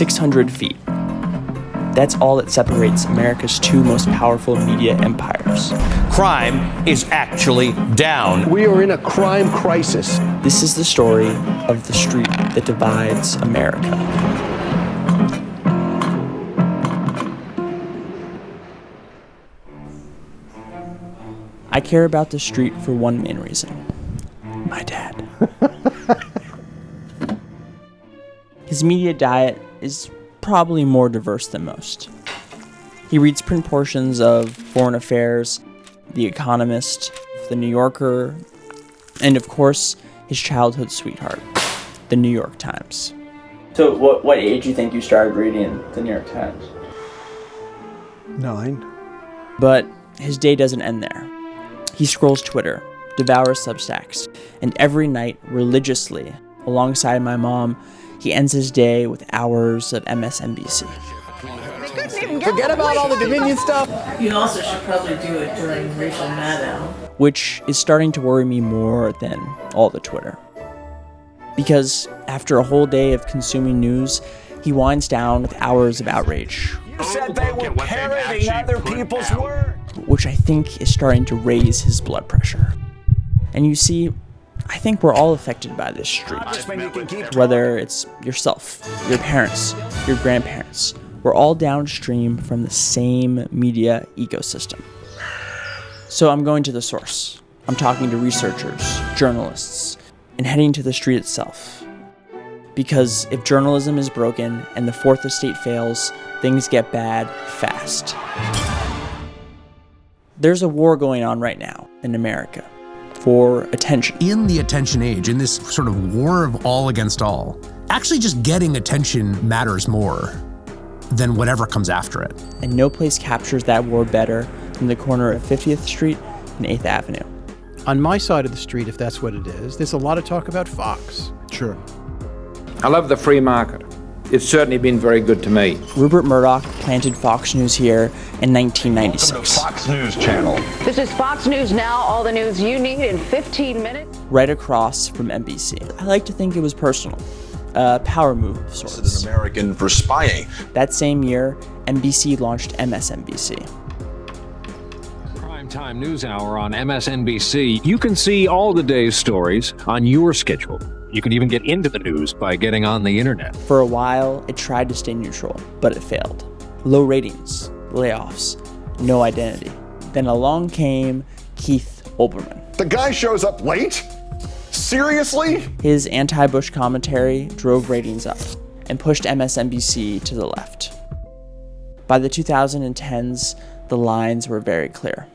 600 feet. That's all that separates America's two most powerful media empires. Crime is actually down. We are in a crime crisis. This is the story of the street that divides America. I care about the street for one main reason. My dad. His media diet is probably more diverse than most. He reads print portions of Foreign Affairs, The Economist, The New Yorker, and of course, his childhood sweetheart, The New York Times. So what age do you think you started reading The New York Times? 9. But his day doesn't end there. He scrolls Twitter, devours Substacks, and every night, religiously, alongside my mom, he ends his day with hours of MSNBC. Forget about all the Dominion stuff. You also should probably do it during Rachel Maddow. Which is starting to worry me more than all the Twitter. Because after a whole day of consuming news, he winds down with hours of outrage. You said they were parroting other people's work. Which I think is starting to raise his blood pressure. And you see, I think we're all affected by this street. Whether it's yourself, your parents, your grandparents, we're all downstream from the same media ecosystem. So I'm going to the source. I'm talking to researchers, journalists, and heading to the street itself. Because if journalism is broken and the Fourth Estate fails, things get bad fast. There's a war going on right now in America for attention. In the attention age, in this sort of war of all against all, actually just getting attention matters more than whatever comes after it. And no place captures that war better than the corner of 50th Street and 8th Avenue. On my side of the street, if that's what it is, there's a lot of talk about Fox. Sure. I love the free market. It's certainly been very good to me. Rupert Murdoch planted Fox News here in 1996. Welcome to Fox News Channel. This is Fox News Now, all the news you need in 15 minutes. Right across from NBC. I like to think it was personal. A power move of sorts. This is an American for spying. That same year, NBC launched MSNBC. Primetime News Hour on MSNBC. You can see all the day's stories on your schedule. You can even get into the news by getting on the internet. For a while, it tried to stay neutral, but it failed. Low ratings, layoffs, no identity. Then along came Keith Olbermann. The guy shows up late? Seriously? His anti-Bush commentary drove ratings up and pushed MSNBC to the left. By the 2010s, the lines were very clear.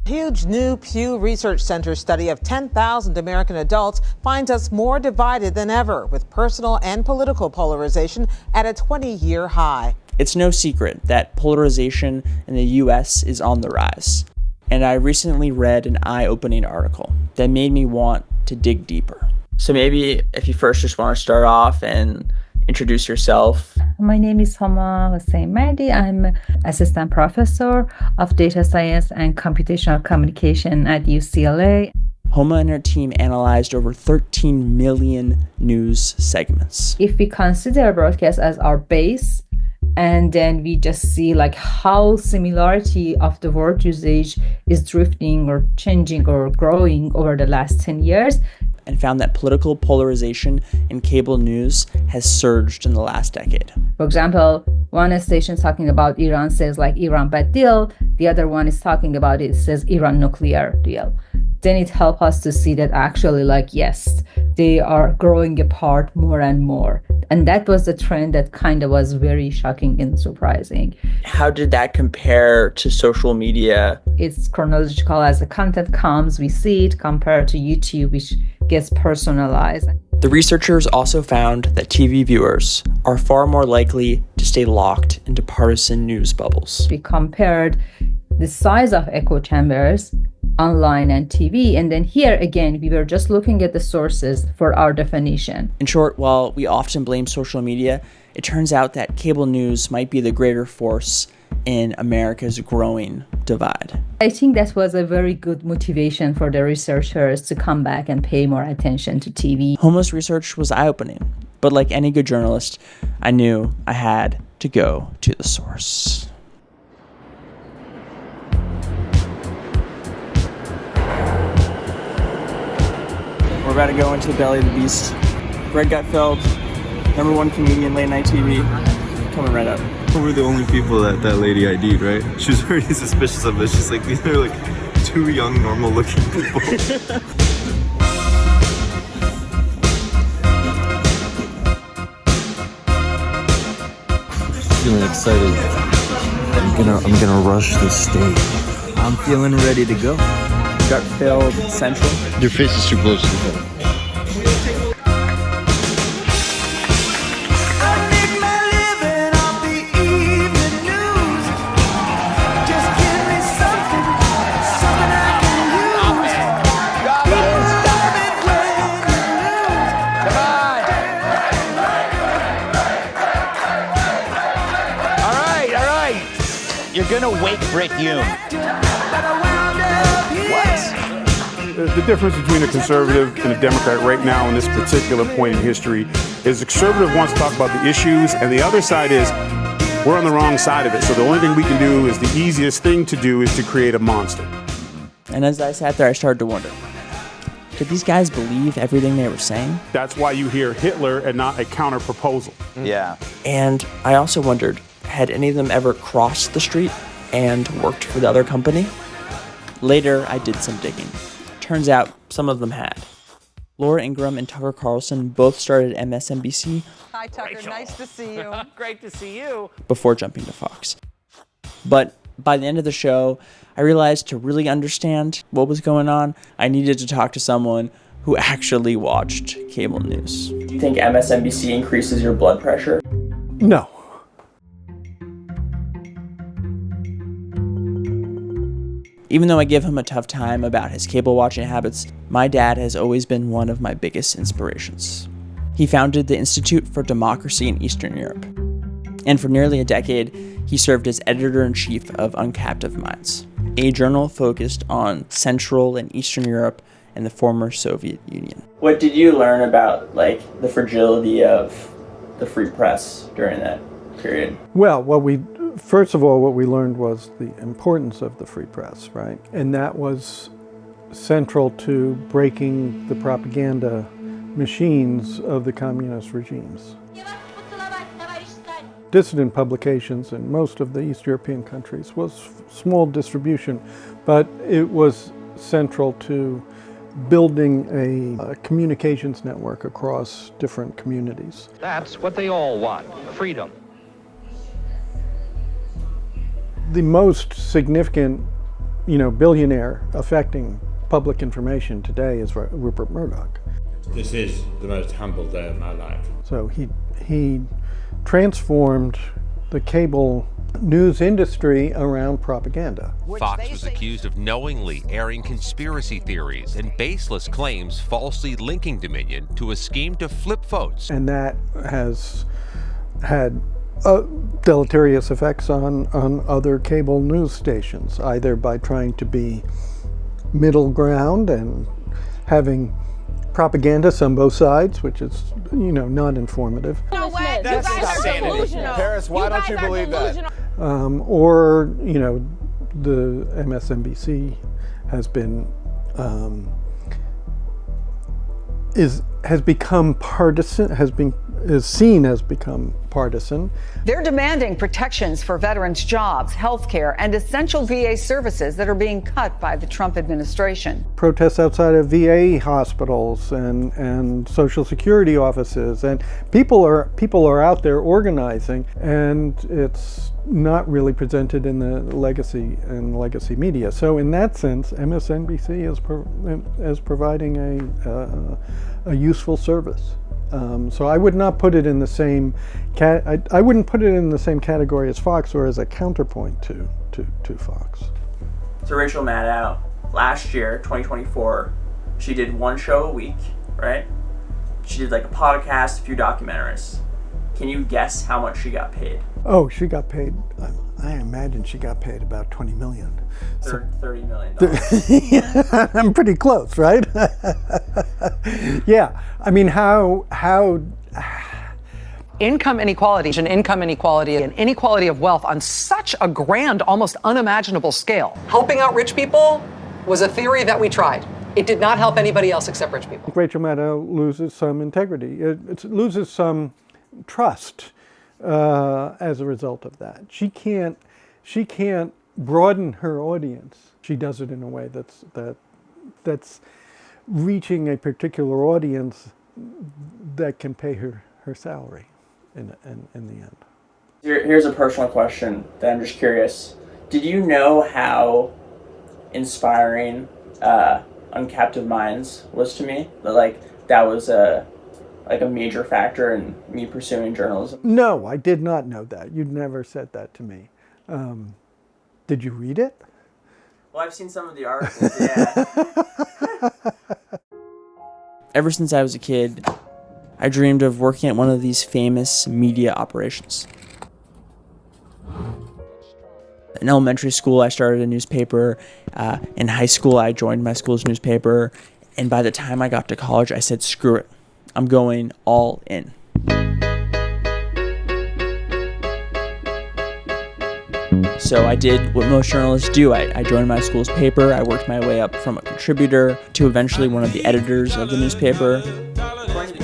Huge new Pew Research Center study of 10,000 American adults finds us more divided than ever, with personal and political polarization at a 20-year high. It's no secret that polarization in the U.S. is on the rise. And I recently read an eye-opening article that made me want to dig deeper. So maybe if you first just want to start off and introduce yourself. My name is Homa Hossein Mahdi. I'm assistant professor of data science and computational communication at UCLA. Homa and her team analyzed over 13 million news segments. If we consider broadcast as our base, and then we just see like how similarity of the word usage is drifting or changing or growing over the last 10 years. And found that political polarization in cable news has surged in the last decade. For example, one station talking about Iran says like Iran bad deal, the other one is talking about it says Iran nuclear deal. Then it helps us to see that actually like yes, they are growing apart more and more. And that was the trend that kind of was very shocking and surprising. How did that compare to social media? It's chronological. As the content comes, we see it compared to YouTube, which gets personalized. The researchers also found that TV viewers are far more likely to stay locked into partisan news bubbles. We compared the size of echo chambers online and TV, and then here again we were just looking at the sources for our definition. In short, while we often blame social media, it turns out that cable news might be the greater force in America's growing divide. I think that was a very good motivation for the researchers to come back and pay more attention to TV. Homeless research was eye-opening, but like any good journalist, I knew I had to go to the source. We're about to go into the belly of the beast. Greg Gutfeld, #1 comedian, late night TV, coming right up. We're the only people that lady ID'd, right? She was already suspicious of us. She's like, these are like 2 young, normal-looking people. Feeling excited. I'm gonna rush this stage. I'm feeling ready to go. Gutfeld Central. Your face is too close to the head. You're gonna wake Brit Hume. What? The difference between a conservative and a Democrat right now in this particular point in history is the conservative wants to talk about the issues, and the other side is we're on the wrong side of it. So the only thing we can do is the easiest thing to do is to create a monster. And as I sat there, I started to wonder, did these guys believe everything they were saying? That's why you hear Hitler and not a counter proposal. Yeah. And I also wondered, had any of them ever crossed the street and worked for the other company? Later, I did some digging. Turns out, some of them had. Laura Ingraham and Tucker Carlson both started MSNBC. Hi, Tucker. Rachel. Nice to see you. Great to see you. Before jumping to Fox. But by the end of the show, I realized to really understand what was going on, I needed to talk to someone who actually watched cable news. Do you think MSNBC increases your blood pressure? No. Even though I give him a tough time about his cable watching habits, my dad has always been one of my biggest inspirations. He founded the Institute for Democracy in Eastern Europe. And for nearly a decade, he served as editor-in-chief of Uncaptive Minds, a journal focused on Central and Eastern Europe and the former Soviet Union. What did you learn about, the fragility of the free press during that period? Well, first of all, what we learned was the importance of the free press, right? And that was central to breaking the propaganda machines of the communist regimes. Dissident publications in most of the East European countries was small distribution, but it was central to building a communications network across different communities. That's what they all want, freedom. The most significant, billionaire affecting public information today is Rupert Murdoch. This is the most humble day of my life. So he transformed the cable news industry around propaganda. Fox was accused of knowingly airing conspiracy theories and baseless claims, falsely linking Dominion to a scheme to flip votes. And that has had deleterious effects on other cable news stations, either by trying to be middle ground and having propagandists on both sides, which is, not informative. That's insanity. Paris, why don't you believe that? Or, the MSNBC has been, has become partisan, is seen as become partisan. They're demanding protections for veterans' jobs, health care, and essential VA services that are being cut by the Trump administration. Protests outside of VA hospitals and Social Security offices, and people are out there organizing, and it's not really presented in the legacy media. So in that sense, MSNBC is providing a useful service. So I would not put it in the same I wouldn't put it in the same category as Fox or as a counterpoint to Fox. So Rachel Maddow, last year, 2024, she did one show a week, right? She did a podcast, a few documentaries. Can you guess how much she got paid? Oh, she got paid I imagine she got paid about $20 million. So, $30 million. Yeah, I'm pretty close, right? Yeah, I mean, how Income inequality and inequality of wealth on such a grand, almost unimaginable scale. Helping out rich people was a theory that we tried. It did not help anybody else except rich people. Rachel Maddow loses some integrity. It loses some trust as a result of that. She can't broaden her audience. She does it in a way that's reaching a particular audience that can pay her salary in the end. Here's a personal question that I'm just curious. Did you know how inspiring Uncaptive Minds was to me? That was a major factor in me pursuing journalism? No, I did not know that. You'd never said that to me. Did you read it? Well, I've seen some of the articles, yeah. Ever since I was a kid, I dreamed of working at one of these famous media operations. In elementary school, I started a newspaper. In high school, I joined my school's newspaper. And by the time I got to college, I said, screw it. I'm going all in. So I did what most journalists do. I joined my school's paper. I worked my way up from a contributor to eventually one of the editors of the newspaper.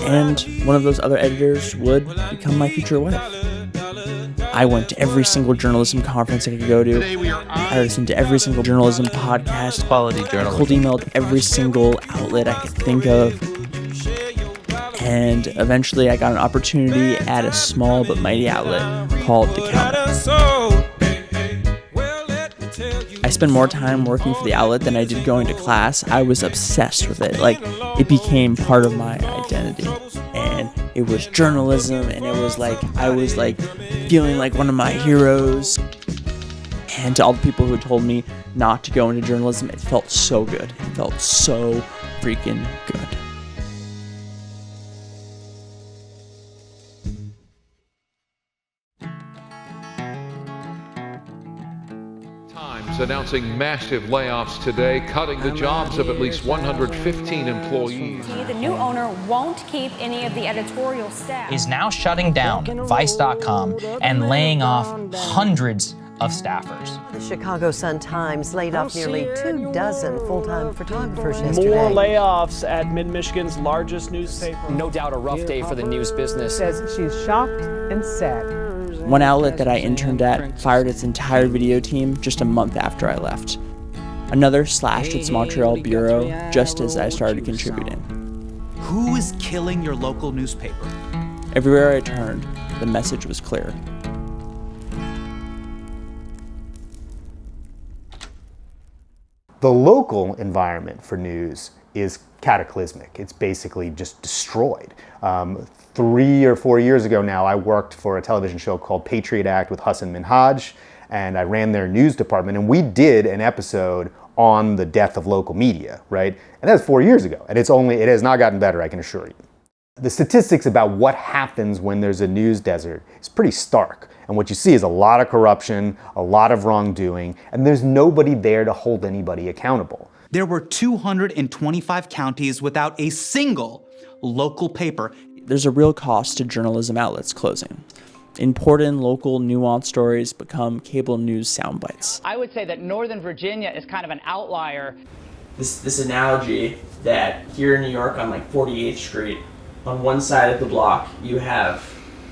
And one of those other editors would become my future wife. I went to every single journalism conference I could go to. I listened to every single journalism podcast. Quality journalism. I cold emailed every single outlet I could think of. And eventually I got an opportunity at a small but mighty outlet called The Counter. I spent more time working for the outlet than I did going to class. I was obsessed with it. It became part of my identity. And it was journalism, and it was I was feeling like one of my heroes. And to all the people who had told me not to go into journalism, it felt so good. It felt so freaking good. Announcing massive layoffs today, cutting the jobs of at least 115 employees. The new owner won't keep any of the editorial staff. Is now shutting down Vice.com and laying off hundreds of staffers. The Chicago Sun-Times laid off nearly 24 full-time photographers yesterday. More layoffs at Mid-Michigan's largest newspaper. No doubt a rough day for the news business. Says she's shocked and sad. One outlet that I interned at fired its entire video team just a month after I left. Another slashed its Montreal bureau just as I started contributing. Who is killing your local newspaper? Everywhere I turned, the message was clear. The local environment for news is cataclysmic. It's basically just destroyed. 3 or 4 years ago now, I worked for a television show called Patriot Act with Hassan Minhaj, and I ran their news department, and we did an episode on the death of local media, right? And that's 4 years ago, and it has not gotten better, I can assure you. The statistics about what happens when there's a news desert is pretty stark, and what you see is a lot of corruption, a lot of wrongdoing, and there's nobody there to hold anybody accountable. There were 225 counties without a single local paper. There's a real cost to journalism outlets closing. Important, local, nuanced stories become cable news sound bites. I would say that Northern Virginia is kind of an outlier. This analogy that here in New York on 48th Street, on one side of the block you have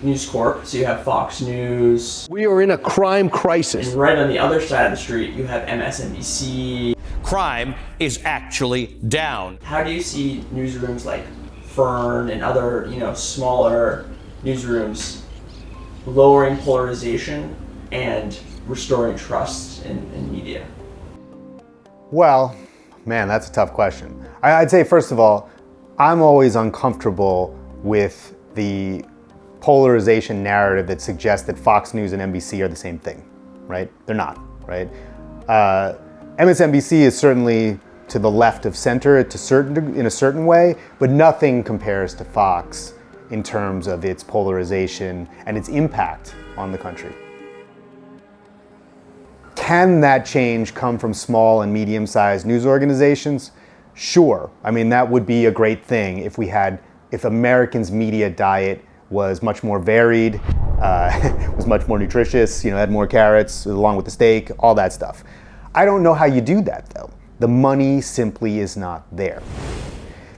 News Corp, so you have Fox News. We are in a crime crisis. And right on the other side of the street you have MSNBC. Crime is actually down. How do you see newsrooms like Fern and other, smaller newsrooms lowering polarization and restoring trust in media? Well, man, that's a tough question. I'd say, first of all, I'm always uncomfortable with the polarization narrative that suggests that Fox News and NBC are the same thing, right? They're not, right? MSNBC is certainly to the left of center in a certain way, but nothing compares to Fox in terms of its polarization and its impact on the country. Can that change come from small and medium-sized news organizations? Sure. I mean, that would be a great thing if Americans' media diet was much more varied, was much more nutritious, had more carrots along with the steak, all that stuff. I don't know how you do that, though. The money simply is not there.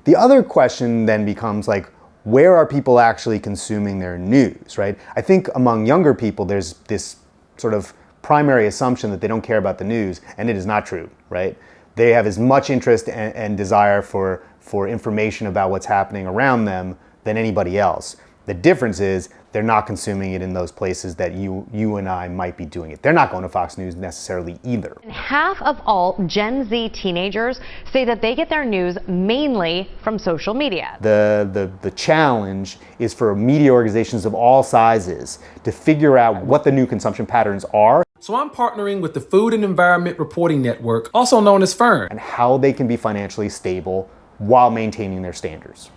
The other question then becomes like, where are people actually consuming their news, right? I think among younger people, there's this sort of primary assumption that they don't care about the news, and it is not true, right? They have as much interest and desire for information about what's happening around them than anybody else. The difference is they're not consuming it in those places that you and I might be doing it. They're not going to Fox News necessarily either. Half of all Gen Z teenagers say that they get their news mainly from social media. The challenge is for media organizations of all sizes to figure out what the new consumption patterns are. So I'm partnering with the Food and Environment Reporting Network, also known as FERN, and how they can be financially stable while maintaining their standards.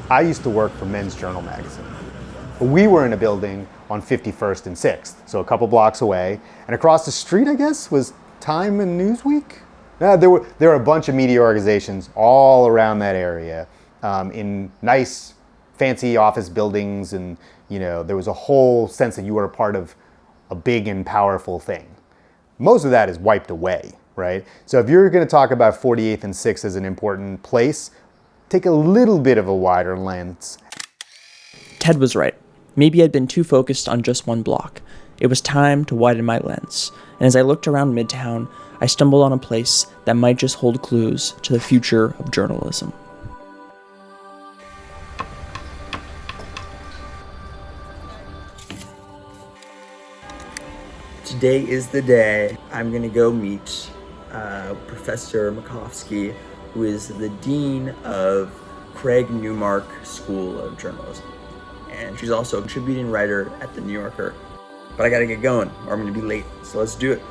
I used to work for Men's Journal magazine. We were in a building on 51st and 6th, so a couple blocks away. And across the street, I guess, was Time and Newsweek. There were a bunch of media organizations all around that area in nice, fancy office buildings. And, there was a whole sense that you were a part of a big and powerful thing. Most of that is wiped away, right? So if you're going to talk about 48th and 6th as an important place, take a little bit of a wider lens. Ted was right. Maybe I'd been too focused on just one block. It was time to widen my lens. And as I looked around Midtown, I stumbled on a place that might just hold clues to the future of journalism. Today is the day I'm going to go meet Professor Makovsky, who is the Dean of Craig Newmark School of Journalism. And she's also a contributing writer at The New Yorker. But I gotta get going, or I'm gonna be late, so let's do it.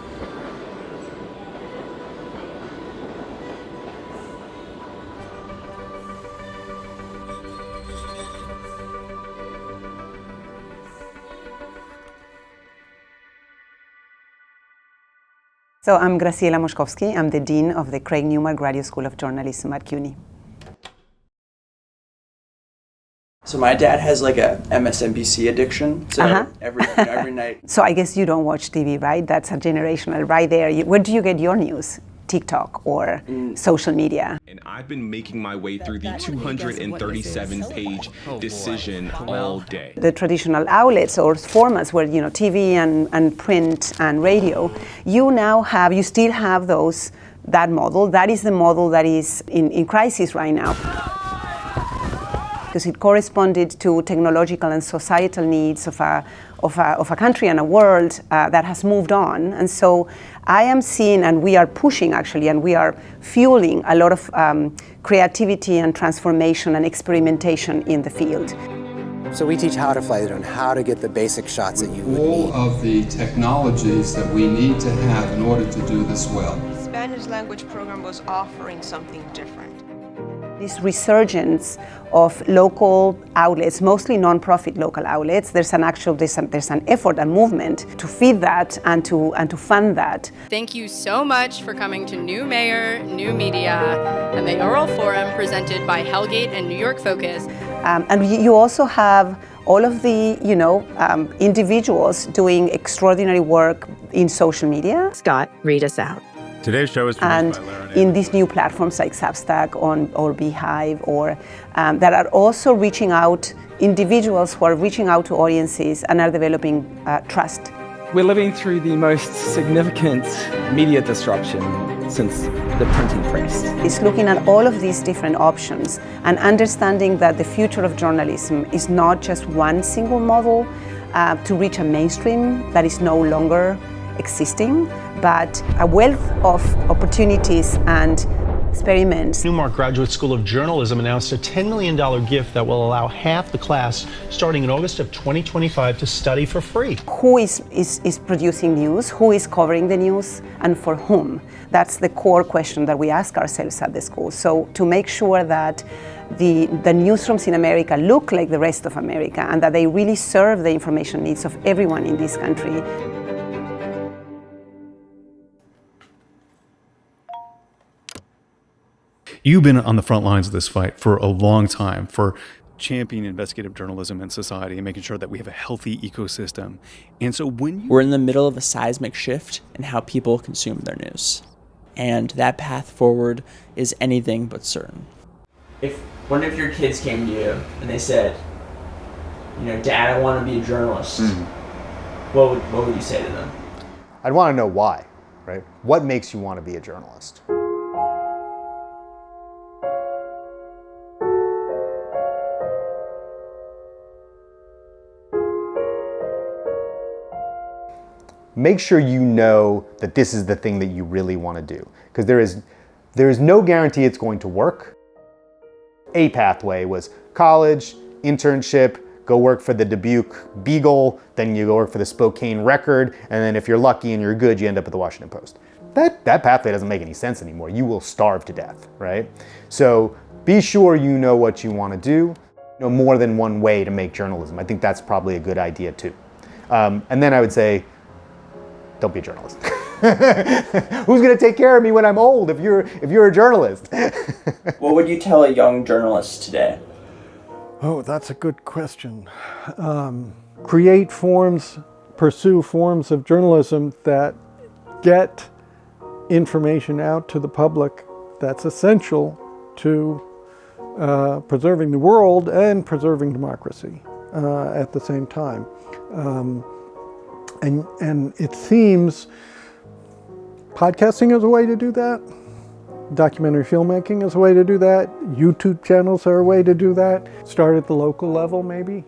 So I'm Graciela Moszkowski. I'm the Dean of the Craig Newmark Graduate School of Journalism at CUNY. So my dad has like a MSNBC addiction, so every night. So I guess you don't watch TV, right? That's a generational right there. Where do you get your news? TikTok or social media? And I've been making my way through the 237-page decision all day. The traditional outlets or formats where, TV and print and radio, you still have that model. That is the model that is in crisis right now. Because it corresponded to technological and societal needs of a country and a world that has moved on. And so I am seeing, and we are pushing actually, and we are fueling a lot of creativity and transformation and experimentation in the field. So we teach how to fly the drone, how to get the basic shots that you would need. All of the technologies that we need to have in order to do this well. The Spanish language program was offering something different. This resurgence of local outlets, mostly non-profit local outlets, there's an effort, a movement to feed that and to fund that. Thank you so much for coming to New Mayor, New Media, a mayoral forum presented by Hellgate and New York Focus. And you also have all of the, individuals doing extraordinary work in social media. Scott, read us out. Today's show is and in these new platforms like Substack or Beehive, or that are also reaching out, individuals who are reaching out to audiences and are developing trust. We're living through the most significant media disruption since the printing press. It's looking at all of these different options and understanding that the future of journalism is not just one single model to reach a mainstream that is no longer existing, but a wealth of opportunities and experiments. Newmark Graduate School of Journalism announced a $10 million gift that will allow half the class starting in August of 2025 to study for free. Who is producing news? Who is covering the news? And for whom? That's the core question that we ask ourselves at the school. So to make sure that the newsrooms in America look like the rest of America and that they really serve the information needs of everyone in this country. You've been on the front lines of this fight for a long time, for championing investigative journalism in society and making sure that we have a healthy ecosystem. And so we're in the middle of a seismic shift in how people consume their news. And that path forward is anything but certain. If one of your kids came to you and they said, Dad, I want to be a journalist, what would you say to them? I'd want to know why, right? What makes you want to be a journalist? Make sure you know that this is the thing that you really want to do, because there is no guarantee it's going to work. A pathway was college, internship, go work for the Dubuque Beagle, then you go work for the Spokane Record, and then if you're lucky and you're good, you end up at the Washington Post. That pathway doesn't make any sense anymore. You will starve to death, right? So be sure you know what you want to do. More than one way to make journalism. I think that's probably a good idea too. And then I would say, don't be a journalist. Who's going to take care of me when I'm old if you're a journalist? What would you tell a young journalist today? Oh, that's a good question. Create forms, pursue forms of journalism that get information out to the public that's essential to preserving the world and preserving democracy at the same time. And it seems podcasting is a way to do that. Documentary filmmaking is a way to do that. YouTube channels are a way to do that. Start at the local level, maybe,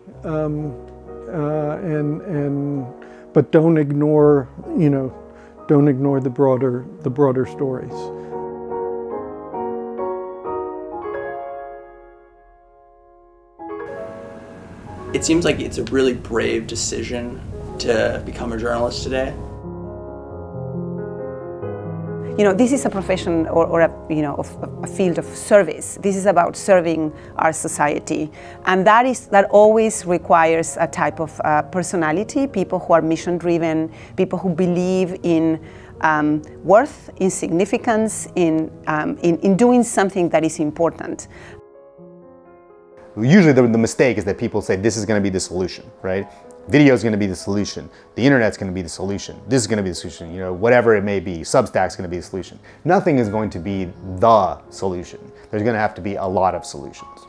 but don't ignore, the broader stories. It seems like it's a really brave decision to become a journalist today. This is a profession or a field of service. This is about serving our society. And that always requires a type of personality, people who are mission-driven, people who believe in worth, in significance, in doing something that is important. Usually the mistake is that people say this is going to be the solution, right? Video is going to be the solution. The internet's going to be the solution. This is going to be the solution. Whatever it may be, Substack's going to be the solution. Nothing is going to be the solution. There's going to have to be a lot of solutions.